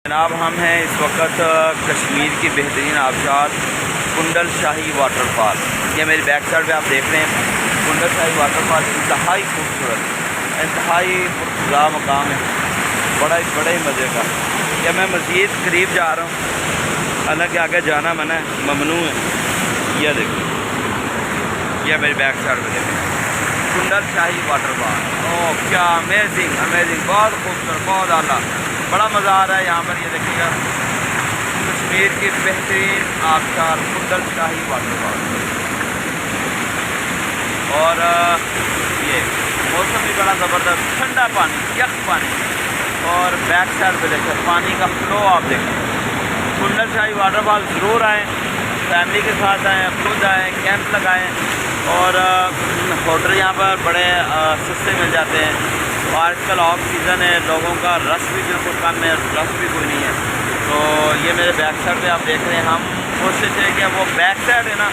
جناب ہم ہیں اس وقت کشمیر کی بہترین آبشار کنڈل شاہی واٹر فال. یہ میری بیک سائڈ پہ آپ دیکھ رہے ہیں کنڈل شاہی واٹر فال. انتہائی خوبصورت انتہائی پرفضا مقام ہے, بڑے مزے کا. یہ میں مزید قریب جا رہا ہوں, حالانکہ آگے جانا منع ہے, ممنوع ہے. یہ دیکھیں, یہ میری بیک سائڈ پہ دیکھیں کنڈل شاہی واٹر فال. اوہ کیا امیزنگ, بہت خوبصورت, بہت اعلیٰ, بڑا مزہ آ رہا ہے یہاں پر. یہ دیکھیے گا کشمیر کی بہترین آبشار کنڈل شاہی واٹر فال. اور یہ موسم بھی بڑا زبردست, ٹھنڈا پانی, یخ پانی. اور بیک سائڈ پہ دیکھیں پانی کا فلو آپ دیکھیں. کنڈل شاہی واٹر فال ضرور آئیں, فیملی کے ساتھ آئیں, خود آئیں, کیمپ لگائیں. اور ہوٹل یہاں پر بڑے سستے مل جاتے ہیں. آج کل آف سیزن ہے, لوگوں کا رش بھی بالکل کم ہے, رش بھی کوئی نہیں ہے. تو یہ میرے بیک سائڈ پہ آپ دیکھ رہے ہیں, ہم کوشش ہے کہ وہ بیک سائڈ ہے نا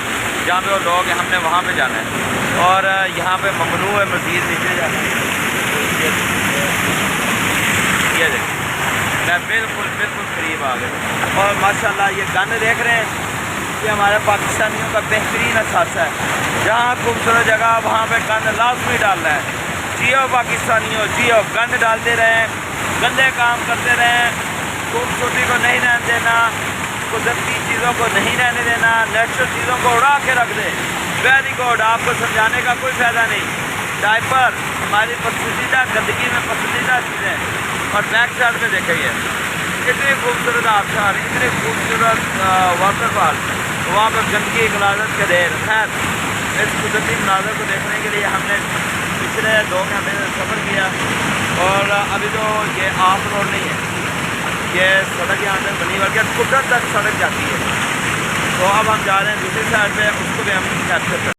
جہاں پہ وہ لوگ ہیں, ہم نے وہاں پہ جانا ہے. اور یہاں پہ ممنوع ہے مزید نیچے جانا ہے. یہ دیکھیں میں بالکل قریب آ گیا. اور ماشاءاللہ یہ گن دیکھ رہے ہیں, یہ ہمارے پاکستانیوں کا بہترین اثاثہ ہے. جہاں خوبصورت جگہ وہاں پہ گند لازمی ڈالنا ہے. جیو پاکستانیوں, جیو, گند ڈالتے رہیں, گندے کام کرتے رہیں, خوبصورتی کو نہیں رہنے دینا, قدرتی چیزوں کو نہیں رہنے دینا, نیچرل چیزوں کو اڑا کے رکھ دیں. ویری گڈ, آپ کو سمجھانے کا کوئی فائدہ نہیں. ڈائپر ہماری پسندیدہ گندگی میں پسندیدہ چیزیں. اور بیک سائڈ میں دیکھیں یہ کتنی خوبصورت آبشار, اتنی خوبصورت واٹر فال, وہاں پہ گندگی غلاظت کے ڈھیر. خیر اس قدرتی مناظر کو دیکھنے کے لیے ہم نے پچھلے 2 گھنٹے سے سفر کیا. اور ابھی تو یہ آف روڈ نہیں ہے, یہ سڑک یہاں تک بنی بلکہ قدرت تک سڑک جاتی ہے. تو اب ہم جا رہے ہیں دوسری سائڈ پہ, اس کو بھی ہم کیپچر کریں.